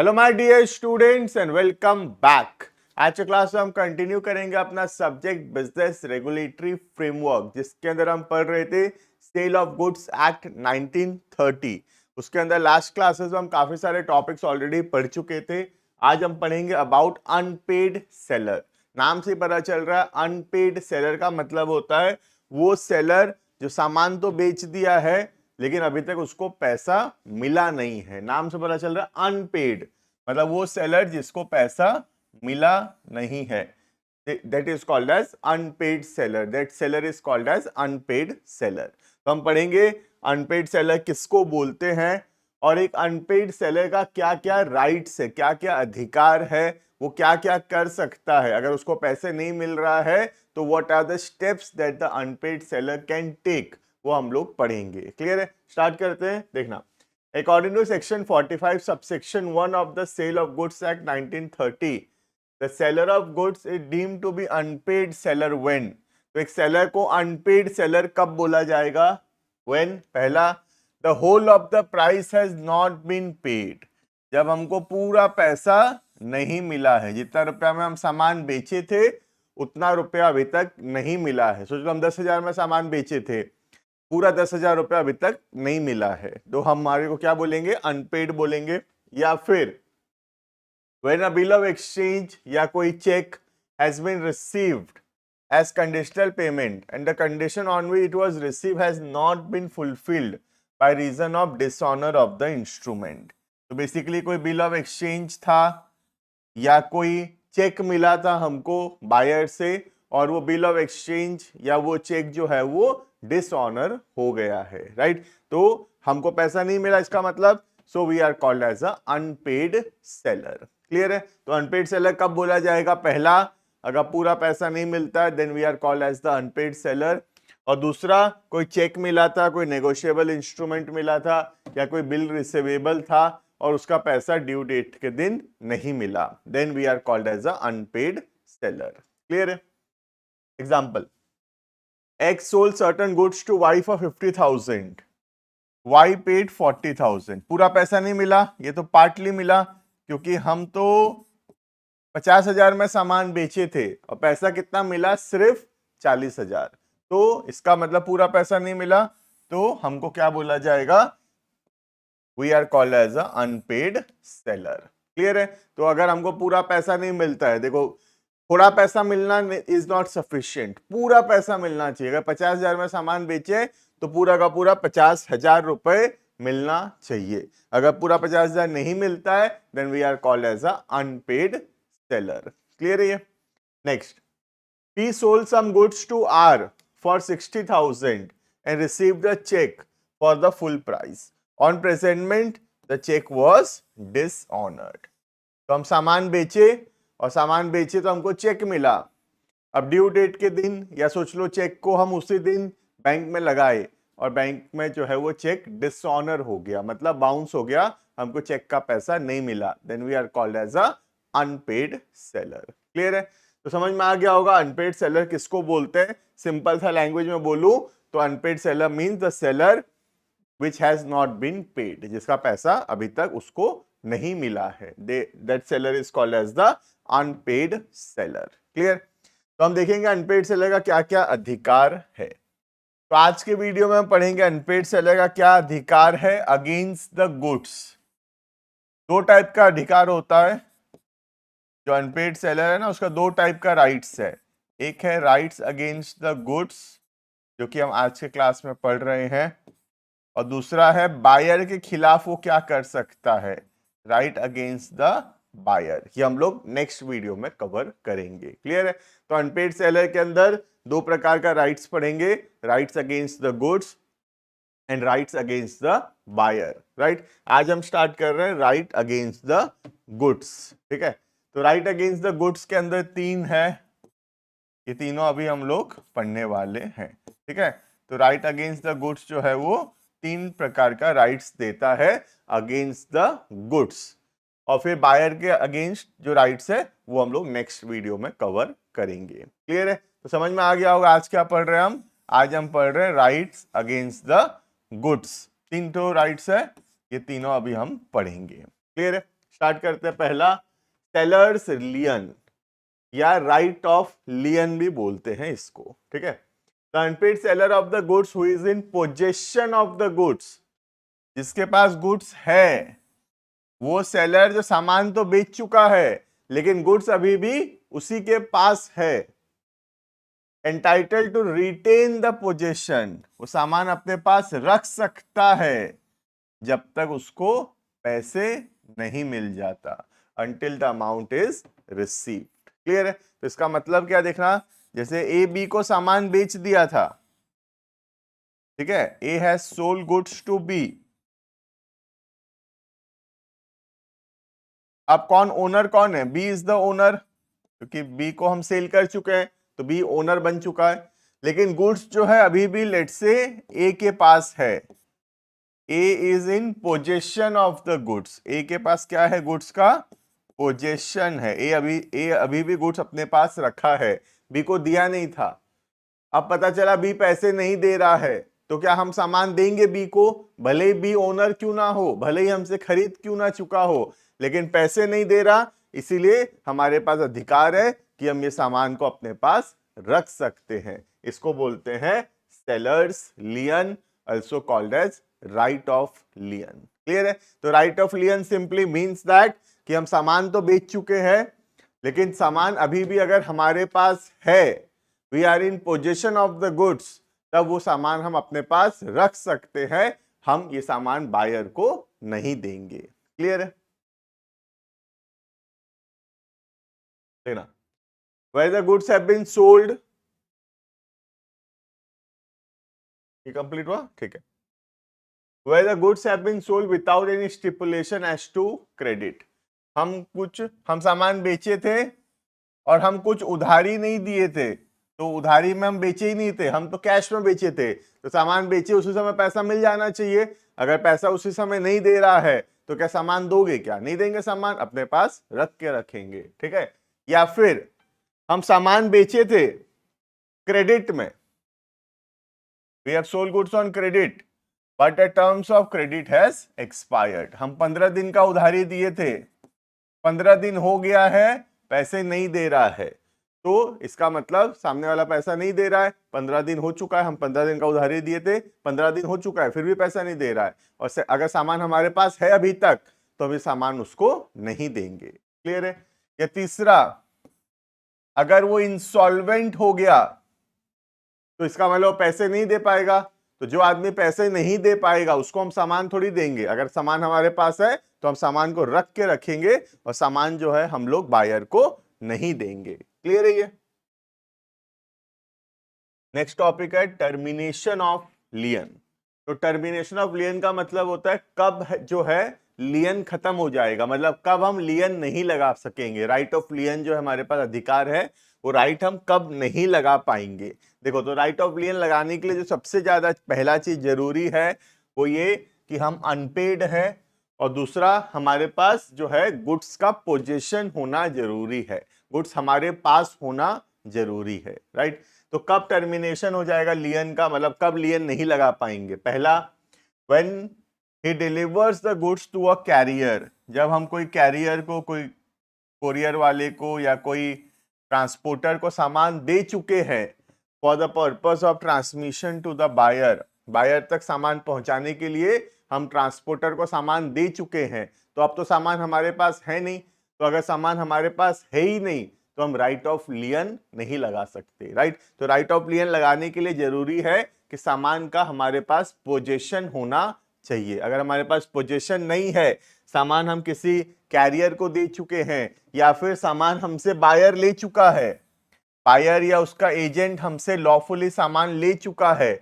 Hello my dear students and welcome back. आज के class में हम कंटिन्यू करेंगे अपना सब्जेक्ट बिजनेस रेगुलेटरी फ्रेमवर्क, जिसके अंदर हम पढ़ रहे थे सेल ऑफ गुड्स एक्ट 1930। उसके अंदर लास्ट क्लासेस में हम काफी सारे टॉपिक्स ऑलरेडी पढ़ चुके थे। आज हम पढ़ेंगे अबाउट अनपेड सेलर। नाम से पता चल रहा है अनपेड सेलर का मतलब होता है वो सेलर जो सामान तो बेच दिया है लेकिन अभी तक उसको पैसा मिला नहीं है। नाम से पता चल रहा है अनपेड, मतलब वो सेलर जिसको पैसा मिला नहीं है। That is called as unpaid seller. That seller is called as unpaid seller. तो हम पढ़ेंगे अनपेड सेलर किसको बोलते हैं और एक अनपेड सेलर का क्या क्या राइट्स है, क्या क्या अधिकार है, वो क्या क्या कर सकता है अगर उसको पैसे नहीं मिल रहा है। तो what are the steps that the unpaid seller can take, वो हम लोग पढ़ेंगे। क्लियर है? स्टार्ट करते हैं। देखना, according to section 45 subsection 1 of the sale of goods act 1930, the seller of goods is deemed to be unpaid seller when. तो एक सेलर को अनपेड सेलर कब बोला जाएगा? व्हेन, पहला, the whole of the price has not been paid. जब हमको पूरा पैसा नहीं मिला है, जितना रुपया में हम सामान बेचे थे उतना रुपया अभी तक नहीं मिला है। सोच लो हम 10,000 में सामान बेचे थे, पूरा 10,000 रुपया अभी तक नहीं मिला है, तो हम हमारे को क्या बोलेंगे? अनपेड बोलेंगे। या फिर when a bill of exchange या कोई check has been received as conditional payment and the condition on which it was received has not been fulfilled by reason of dishonor of the instrument। तो basically कोई bill of exchange था या कोई check मिला था हमको buyer से और वो बिल ऑफ एक्सचेंज या वो चेक जो है वो डिसऑनर हो गया है, राइट? तो हमको पैसा नहीं मिला, इसका मतलब so we are called as a unpaid seller. Clear है? तो अनपेड सेलर कब बोला जाएगा? पहला, अगर पूरा पैसा नहीं मिलता है then we are called as the unpaid seller. और दूसरा, कोई चेक मिला था, कोई नेगोशिएबल इंस्ट्रूमेंट मिला था या कोई बिल रिसीवेबल था और उसका पैसा ड्यू डेट के दिन नहीं मिला, then we are called as a unpaid seller. Clear है? Example, X sold certain goods to Y for 50,000, Y paid 40,000। पूरा पैसा नहीं मिला, ये तो पार्टली मिला क्योंकि हम तो 50,000 में सामान बेचे थे और पैसा कितना मिला? सिर्फ 40,000। तो इसका मतलब पूरा पैसा नहीं मिला, तो हमको क्या बोला जाएगा? We are called as a unpaid seller. Clear है? तो अगर हमको पूरा पैसा नहीं मिलता है, देखो थोड़ा पैसा मिलना इज नॉट सफिशिएंट, पूरा पैसा मिलना चाहिए। अगर 50,000 में सामान बेचे तो पूरा का पूरा 50,000 रुपए मिलना चाहिए। अगर पूरा 50,000 नहीं मिलता है then we are called as a unpaid seller. Clear है? Next, He sold some goods to R for 60,000 and received a check for the full price. On presentment, the check was dishonored. तो हम सामान बेचे और सामान बेचे तो हमको चेक मिला। अब ड्यू डेट के दिन या सोच लो चेक को हम उसी दिन बैंक में लगाए और बैंक में जो है वो चेक डिसऑनर हो गया, मतलब बाउंस हो गया, हमको चेक का पैसा नहीं मिला, then we are called as a unpaid seller. Clear है? तो समझ में आ गया होगा अनपेड सेलर किसको बोलते हैं। सिंपल सा लैंग्वेज में बोलूं तो unpaid seller means the seller which has not been paid, जिसका पैसा अभी तक उसको नहीं मिला है। That seller is called as the unpaid seller. Clear? तो हम देखेंगे अनपेड सेलर का क्या क्या अधिकार है। तो आज के वीडियो में हम पढ़ेंगे अनपेड सेलर का क्या अधिकार है अगेंस्ट द गुड्स। दो टाइप का अधिकार होता है। जो अनपेड सेलर है ना, उसका दो टाइप का राइट्स है। एक है राइट्स अगेंस्ट द गुड्स, जो कि हम आज के क्लास में पढ़ रहे हैं, और दूसरा है बायर के खिलाफ वो क्या कर सकता है, राइट अगेंस्ट द बायर। ये हम लोग नेक्स्ट वीडियो में कवर करेंगे। क्लियर है? तो अनपेड सेलर के अंदर दो प्रकार का राइट्स पढ़ेंगे, rights against the goods and rights against the buyer. Right, आज हम स्टार्ट कर रहे हैं राइट अगेंस्ट द गुड्स। ठीक है? तो राइट अगेंस्ट द गुड्स के अंदर तीन है, ये तीनों अभी हम लोग पढ़ने वाले हैं। ठीक है? तो राइट अगेंस्ट द गुड्स जो है वो तीन प्रकार का राइट्स देता है अगेंस्ट द गुड्स, और फिर बायर के अगेंस्ट जो राइट्स है वो हम लोग नेक्स्ट वीडियो में कवर करेंगे। क्लियर है? तो समझ में आ गया होगा आज क्या पढ़ रहे हैं हम। आज हम पढ़ रहे हैं राइट्स अगेंस्ट द गुड्स। तीन तो राइट्स है, ये तीनों अभी हम पढ़ेंगे। क्लियर है? स्टार्ट करते हैं। पहला, सेलर्स लियन या राइट ऑफ लियन भी बोलते हैं इसको, ठीक है। The unpaid seller of the goods who is in possession of the goods, जिसके पास गुड्स है, वो सेलर जो सामान तो बेच चुका है लेकिन गुड्स अभी भी उसी के पास है, entitled to retain the possession, वो सामान अपने पास रख सकता है जब तक उसको पैसे नहीं मिल जाता, until the amount is received। Clear है? तो इसका मतलब क्या देखना, जैसे ए बी को सामान बेच दिया था, ठीक है, A has sold goods to B. अब कौन ओनर कौन है? बी इज द ओनर, क्योंकि बी को हम सेल कर चुके हैं तो बी ओनर बन चुका है। लेकिन गुड्स जो है अभी भी लेट से ए के पास है, A is in possession of the goods, A के पास क्या है? गुड्स का पोजेशन है। ए अभी भी गुड्स अपने पास रखा है, बी को दिया नहीं था। अब पता चला बी पैसे नहीं दे रहा है, तो क्या हम सामान देंगे बी को? भले ही बी ओनर क्यों ना हो, भले ही हमसे खरीद क्यों ना चुका हो, लेकिन पैसे नहीं दे रहा, इसीलिए हमारे पास अधिकार है कि हम ये सामान को अपने पास रख सकते हैं। इसको बोलते हैं sellers lien, also called as right of lien। Clear है? तो right of lien simply means that कि हम सामान तो बेच चुके हैं लेकिन सामान अभी भी अगर हमारे पास है, we are in possession of the goods, तब वो सामान हम अपने पास रख सकते हैं, हम ये सामान बायर को नहीं देंगे। क्लियर है? देखना, where the goods have been sold, ये कंप्लीट हुआ, ठीक है। Where the goods have been sold without any stipulation as to credit, हम सामान बेचे थे और हम कुछ उधारी नहीं दिए थे, तो उधारी में हम बेचे ही नहीं थे, हम तो कैश में बेचे थे, तो सामान बेचे उसी समय पैसा मिल जाना चाहिए। अगर पैसा उसी समय नहीं दे रहा है तो क्या सामान दोगे? क्या नहीं देंगे, सामान अपने पास रख के रखेंगे, ठीक है। या फिर हम सामान बेचे थे क्रेडिट में, we have sold goods on credit but the terms of credit has expired, हम 15 दिन का उधारी दिए थे, 15 दिन हो गया है, पैसे नहीं दे रहा है, तो इसका मतलब सामने वाला पैसा नहीं दे रहा है, 15 दिन हो चुका है, हम 15 दिन का उधारी दिए थे, 15 दिन हो चुका है, फिर भी पैसा नहीं दे रहा है, और अगर सामान हमारे पास है अभी तक तो अभी सामान उसको नहीं देंगे। क्लियर है? या तीसरा, अगर वो इंसॉल्वेंट हो गया तो इसका मतलब पैसे नहीं दे पाएगा, तो जो आदमी पैसे नहीं दे पाएगा उसको हम सामान थोड़ी देंगे। अगर सामान हमारे पास है तो हम सामान को रख के रखेंगे और सामान जो है हम लोग बायर को नहीं देंगे। क्लियर है ये? नेक्स्ट टॉपिक है टर्मिनेशन ऑफ लियन। तो टर्मिनेशन ऑफ लियन का मतलब होता है कब जो है लियन खत्म हो जाएगा, मतलब कब हम लियन नहीं लगा सकेंगे। राइट ऑफ लियन जो हमारे पास अधिकार है वो राइट हम कब नहीं लगा पाएंगे। देखो, तो राइट ऑफ लियन लगाने के लिए जो सबसे ज्यादा पहला चीज जरूरी है वो ये कि हम अनपेड है, और दूसरा हमारे पास जो है गुड्स का पोजीशन होना जरूरी है, गुड्स हमारे पास होना जरूरी है। राइट? तो कब टर्मिनेशन हो जाएगा लियन का, मतलब कब लियन नहीं लगा पाएंगे? पहला, when he delivers the goods to a carrier, जब हम कोई कैरियर को, कोई कोरियर वाले को या कोई ट्रांसपोर्टर को सामान दे चुके हैं for the purpose of transmission to the buyer, buyer तक सामान पहुंचाने के लिए हम ट्रांसपोर्टर को सामान दे चुके हैं, तो अब तो सामान हमारे पास है नहीं, तो अगर सामान हमारे पास है ही नहीं तो हम राइट ऑफ लियन नहीं लगा सकते। राइट? तो राइट ऑफ लियन लगाने के लिए जरूरी है कि सामान का हमारे पास पोजेशन होना चाहिए। अगर हमारे पास पोजेशन नहीं है, सामान हम किसी कैरियर को दे चुके हैं या फिर सामान हमसे बायर ले चुका है, बायर या उसका एजेंट हमसे लॉफुली सामान ले चुका है,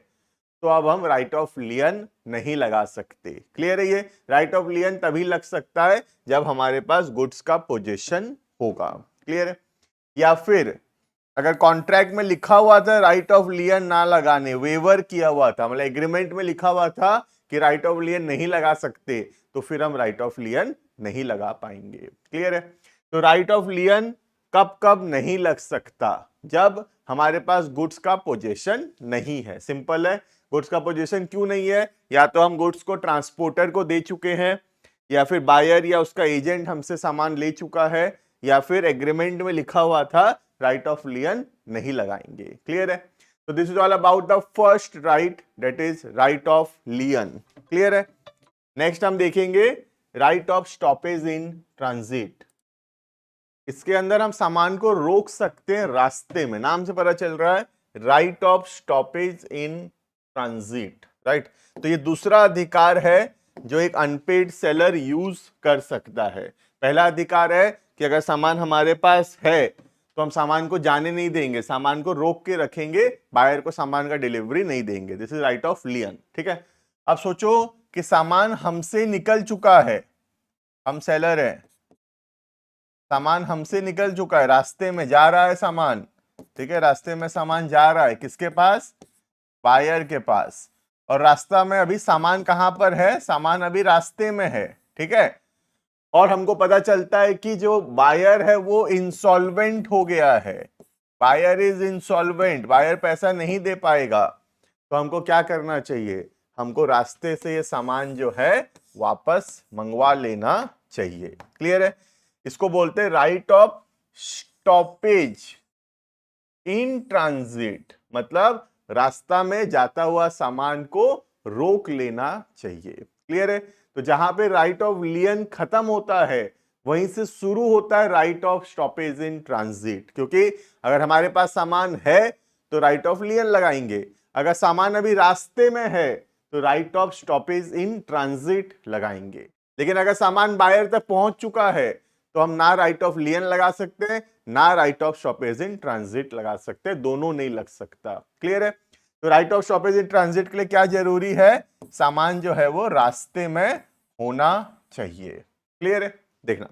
तो अब हम राइट ऑफ लियन नहीं लगा सकते। क्लियर है ये? राइट ऑफ लियन तभी लग सकता है जब हमारे पास गुड्स का पोजीशन होगा। क्लियर है? या फिर अगर कॉन्ट्रैक्ट में लिखा हुआ था राइट ऑफ लियन ना लगाने, वेवर किया हुआ था, मतलब एग्रीमेंट में लिखा हुआ था कि राइट ऑफ लियन नहीं लगा सकते, तो फिर हम राइट ऑफ लियन नहीं लगा पाएंगे। क्लियर है? तो राइट ऑफ लियन कब कब नहीं लग सकता? जब हमारे पास गुड्स का पोजीशन नहीं है। सिंपल है। गुड्स का पोजीशन क्यों नहीं है? या तो हम गुड्स को ट्रांसपोर्टर को दे चुके हैं, या फिर बायर या उसका एजेंट हमसे सामान ले चुका है, या फिर एग्रीमेंट में लिखा हुआ था राइट ऑफ लियन, नहीं लगाएंगे। क्लियर है? तो this is all about the first right, that is right of लियन। Clear है? नेक्स्ट हम देखेंगे right of stoppage in transit. इसके अंदर हम सामान को रोक सकते हैं रास्ते में, नाम से पता चल रहा है right of stoppage in transit, right. तो ये दूसरा अधिकार है जो एक अनपेड सेलर यूज कर सकता है। पहला अधिकार है कि अगर सामान हमारे पास है तो हम सामान को जाने नहीं देंगे, सामान को रोक के रखेंगे, बायर को सामान का डिलीवरी नहीं देंगे। This is right of लियन। ठीक है? अब सोचो कि सामान हमसे निकल चुका है, हम सेलर हैं, सामान हमसे निकल चुका है, रास्ते में जा रहा है सामान। ठीक है? रास्ते में सामान जा रहा है, किसके पास? बायर के पास। और रास्ता में अभी सामान कहां पर है? सामान अभी रास्ते में है। ठीक है? और हमको पता चलता है कि जो बायर है वो इंसॉल्वेंट हो गया है, बायर इज इंसॉल्वेंट, बायर पैसा नहीं दे पाएगा। तो हमको क्या करना चाहिए? हमको रास्ते से ये सामान जो है वापस मंगवा लेना चाहिए। क्लियर है? इसको बोलते हैं right of stoppage in transit, मतलब रास्ता में जाता हुआ सामान को रोक लेना चाहिए। क्लियर है? तो जहां पे राइट ऑफ लियन खत्म होता है वहीं से शुरू होता है right of stoppage in transit, क्योंकि अगर हमारे पास सामान है तो राइट ऑफ लियन लगाएंगे, अगर सामान अभी रास्ते में है तो right of stoppage in transit लगाएंगे। लेकिन अगर सामान बायर तक पहुंच चुका है तो हम ना राइट ऑफ लियन लगा सकते हैं ना right of stoppage in transit लगा सकते हैं, दोनों नहीं लग सकता। क्लियर है? तो right of stoppage in transit के लिए क्या जरूरी है? सामान जो है वो रास्ते में होना चाहिए। क्लियर है? देखना,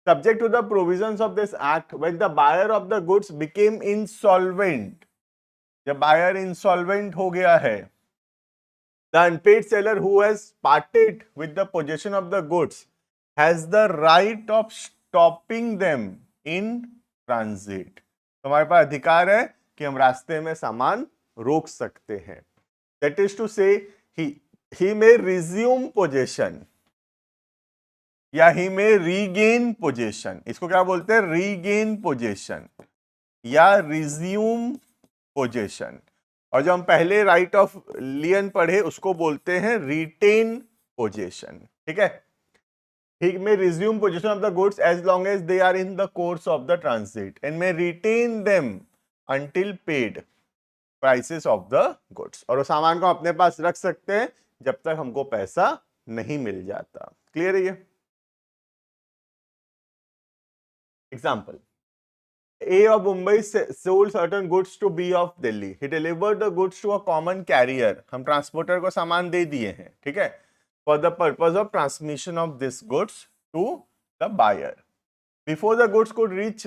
subject to the provisions of this act, when the buyer of the goods became insolvent, जब बायर इंसॉल्वेंट हो गया है, the unpaid seller who has parted with the possession of the goods has the right of stopping them in transit। तो हमारे पास अधिकार है कि हम रास्ते में सामान रोक सकते हैं। That is to say, he may resume possession या he may regain possession। इसको क्या बोलते हैं? regain possession या resume possession। और जो हम पहले राइट ऑफ लियन पढ़े उसको बोलते हैं रिटेन पोजेशन। ठीक है? He may resume possession of the goods as long as they are in the course of the transit and may retain them until paid prices of the goods. और वो सामान को अपने पास रख सकते हैं जब तक हमको पैसा नहीं मिल जाता। क्लियर है ये? Example, A of Mumbai sold certain goods to B of Delhi. He delivered the goods to a common carrier. हम ट्रांसपोर्टर को सामान दे दिए हैं, ठीक है, for the purpose of transmission of this goods to the buyer. Before the goods could reach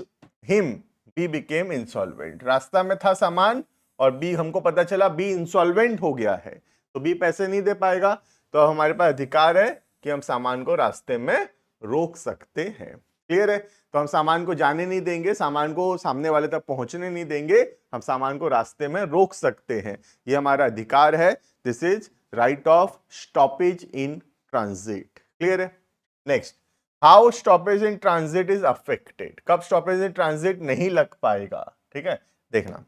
him, B became insolvent. रास्ता में था सामान और B, हमको पता चला B इंसॉल्वेंट हो गया है, तो B पैसे नहीं दे पाएगा, तो हमारे पास अधिकार है कि हम सामान को रास्ते में रोक सकते हैं। क्लियर है? तो हम सामान को जाने नहीं देंगे, सामान को सामने वाले तक पहुंचने नहीं देंगे, हम सामान को रास्ते में रोक सकते हैं, ये हमारा अधिकार है। This is right of stoppage in transit. Clear है? Next, how stoppage in transit is affected. कब स्टॉपेज इन ट्रांजिट नहीं लग पाएगा? ठीक है, देखना,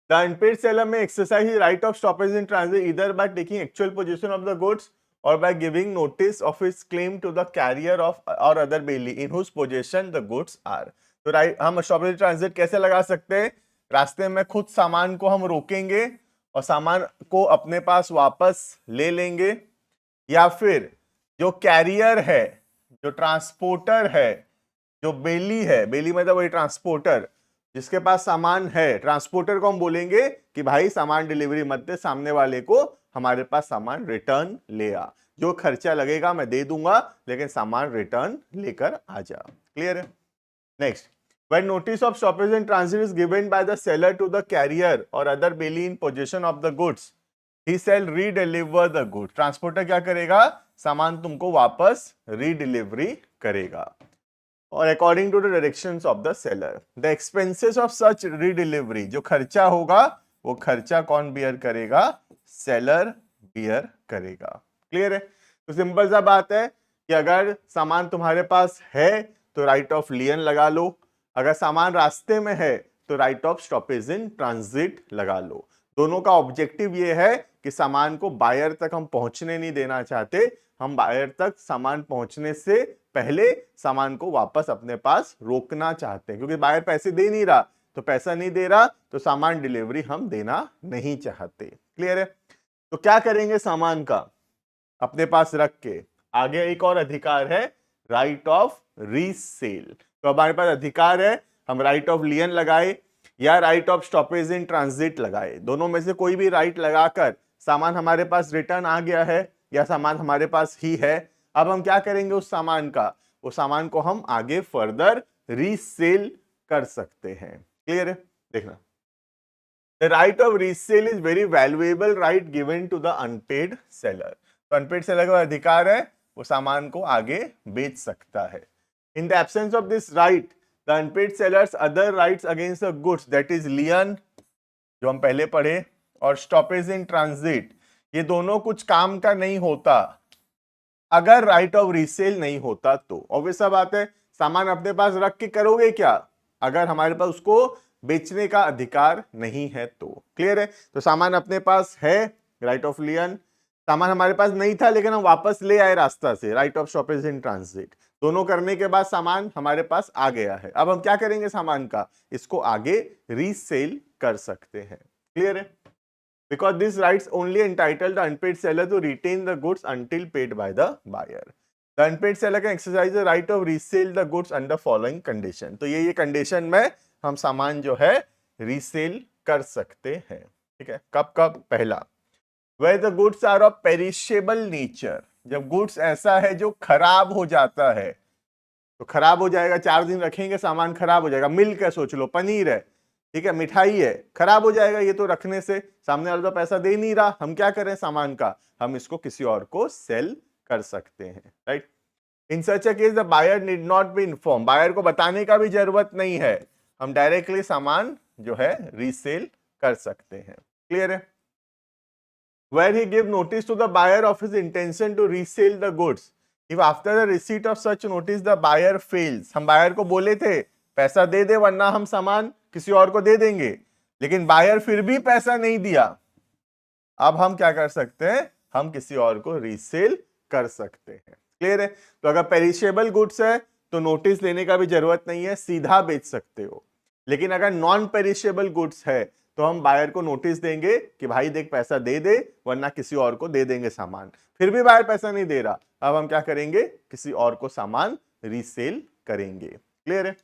The unpaid seller may exercise his right of stoppage in transit either by taking actual possession of the goods or by giving notice of his claim to the carrier of or other bailey in whose possession the goods are। तो right, हम stoppage in transit कैसे लगा सकते हैं? रास्ते में खुद सामान को हम रोकेंगे और सामान को अपने पास वापस ले लेंगे, या फिर जो कैरियर है, जो ट्रांसपोर्टर है, जो बेली है, बेली मतलब वही ट्रांसपोर्टर जिसके पास सामान है, ट्रांसपोर्टर को हम बोलेंगे कि भाई सामान डिलीवरी मत दे, सामने वाले को हमारे पास सामान रिटर्न ले आ, जो खर्चा लगेगा मैं दे दूंगा लेकिन सामान रिटर्न लेकर आ जा। क्लियर है? Next, when notice of stoppage in transit is given by the seller to the carrier or other bailey in possession of the goods, he shall redeliver the goods। Transporter क्या करेगा? सामान तुमको वापस redelivery करेगा, और according to the directions of the seller. The expenses of such redelivery, जो खर्चा होगा वो खर्चा कौन बियर करेगा? सेलर बियर करेगा। क्लियर है? तो सिंपल सा बात है कि अगर सामान तुम्हारे पास है तो राइट ऑफ लियन लगा लो, अगर सामान रास्ते में है तो right of stoppage in transit लगा लो। दोनों का ऑब्जेक्टिव ये है कि सामान को बायर तक हम पहुंचने नहीं देना चाहते, हम बायर तक सामान पहुंचने से पहले सामान को वापस अपने पास रोकना चाहते हैं, क्योंकि बायर पैसे दे नहीं रहा, तो पैसा नहीं दे रहा तो सामान डिलीवरी हम देना नहीं चाहते। क्लियर है? तो क्या करेंगे सामान का अपने पास रख के? आगे एक और अधिकार है, राइट ऑफ रीसेल। तो हमारे पास अधिकार है, हम राइट ऑफ लियन लगाए या right of stoppage in transit लगाए, दोनों में से कोई भी राइट लगाकर सामान हमारे पास रिटर्न आ गया है या सामान हमारे पास ही है, अब हम क्या करेंगे उस सामान का? उस सामान को हम आगे फर्दर रीसेल कर सकते हैं। क्लियर है? देखना, the right of resale is very valuable right given to the unpaid seller. तो अनपेड सेलर का अधिकार है, वो सामान को आगे बेच सकता है। In the absence of this right the unpaid sellers other rights against the goods that is lien, जो हम पहले पढ़े, और स्टॉपेज इन ट्रांजिट, ये दोनों कुछ काम का नहीं होता अगर राइट ऑफ रीसेल नहीं होता तो। ऑब्वियस सा बात है, सामान अपने पास रख के करोगे क्या अगर हमारे पास उसको बेचने का अधिकार नहीं है तो। क्लियर है? तो सामान अपने पास है, राइट ऑफ लियन, सामान हमारे पास नहीं था लेकिन हम वापस ले आए रास्ता से, right of stoppage in transit. दोनों करने के बाद सामान हमारे पास आ गया है, अब हम क्या करेंगे सामान का? इसको आगे रीसेल कर सकते हैं। क्लियर है? Because this rights only entitle the unpaid seller to retain the goods until paid by the buyer. The unpaid seller can exercise the right of resale the goods under following condition. तो ये condition में हम सामान जो है resale कर सकते हैं। ठीक है? कब कब? पहला, where the goods are of perishable nature, जब गुड्स ऐसा है जो खराब हो जाता है, तो खराब हो जाएगा, 4 दिन रखेंगे सामान खराब हो जाएगा। मिल्क है, सोच लो, पनीर है, ठीक है, मिठाई है, खराब हो जाएगा ये तो रखने से, सामने वाला तो पैसा दे नहीं रहा, हम क्या करें सामान का? हम इसको किसी और को सेल कर सकते हैं। Right? In such a case the buyer need not be inform, buyer को बताने का भी जरूरत नहीं है, हम डायरेक्टली सामान जो है रीसेल कर सकते हैं। क्लियर है? Where he give notice to the buyer of his intention to resell the goods, if after the receipt of such notice the buyer fails, हम बायर को बोले थे पैसा दे दे वरना हम सामान किसी और को दे देंगे, लेकिन बायर फिर भी पैसा नहीं दिया, अब हम क्या कर सकते हैं? हम किसी और को रीसेल कर सकते हैं। क्लियर है? तो अगर पेरिशेबल गुड्स है तो नोटिस लेने का भी जरूरत नहीं है, सीधा बेच सकते हो। लेकिन अगर नॉन पेरिशेबल गुड्स है तो हम बायर को नोटिस देंगे कि भाई देख पैसा दे दे वरना किसी और को दे देंगे सामान, फिर भी बायर पैसा नहीं दे रहा, अब हम क्या करेंगे? किसी और को सामान रीसेल करेंगे। क्लियर है?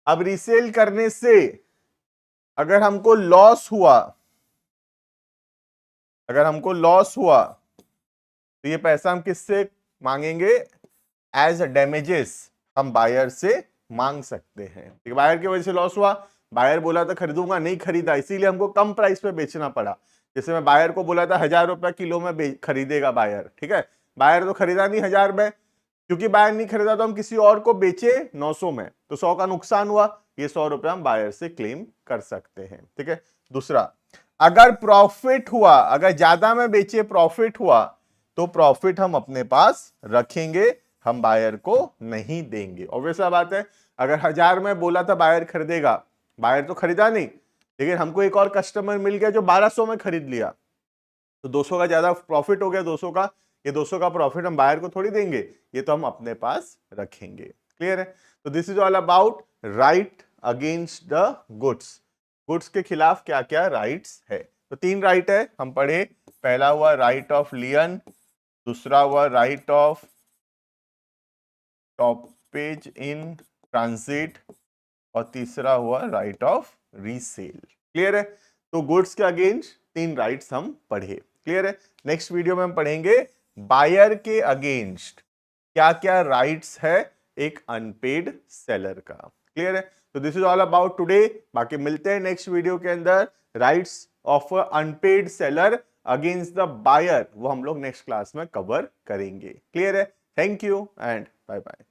अब रीसेल करने से अगर हमको लॉस हुआ, तो ये पैसा हम किससे मांगेंगे? एज डैमेजेस हम बायर से मांग सकते हैं। बायर की वजह से लॉस हुआ, बायर बोला था खरीदूंगा, नहीं खरीदा, इसीलिए हमको कम प्राइस पे बेचना पड़ा। जैसे मैं बायर को बोला था 1000 रुपए किलो में खरीदेगा बायर, ठीक है, बायर तो खरीदा नहीं 1000 में, क्योंकि बायर नहीं खरीदा तो हम किसी और को बेचे 900 में, तो 100 का नुकसान हुआ, ये 100 रुपए हम बायर से क्लेम कर सकते हैं। ठीक है? दूसरा, अगर प्रॉफिट हुआ, अगर ज्यादा में बेचे प्रॉफिट हुआ, तो प्रॉफिट हम अपने पास रखेंगे, हम बायर को नहीं देंगे। ऑब्वियस बात है, अगर 1000 में बोला था बायर खरीदेगा, बायर तो खरीदा नहीं, लेकिन हमको एक और कस्टमर मिल गया जो 1200 में खरीद लिया, तो 200 का ज्यादा प्रॉफिट हो गया, 200 का, ये 200 का प्रॉफिट हम बायर को थोड़ी देंगे, ये तो हम अपने पास रखेंगे। क्लियर है? तो this is all about right against the goods. Goods के खिलाफ क्या क्या राइट्स है? तो 3 राइट है, हम पढ़े। पहला हुआ राइट ऑफ लियन, दूसरा हुआ right of stoppage in transit, और तीसरा हुआ राइट ऑफ रीसेल। क्लियर है? तो गुड्स के अगेंस्ट 3 राइट्स हम पढ़े। क्लियर है? नेक्स्ट वीडियो में हम पढ़ेंगे बायर के अगेंस्ट क्या क्या राइट्स है एक अनपेड सेलर का। क्लियर है? तो this is all about today. बाकी मिलते हैं नेक्स्ट वीडियो के अंदर। Rights of unpaid seller against the buyer, वो हम लोग नेक्स्ट क्लास में कवर करेंगे। क्लियर है? Thank you and bye bye.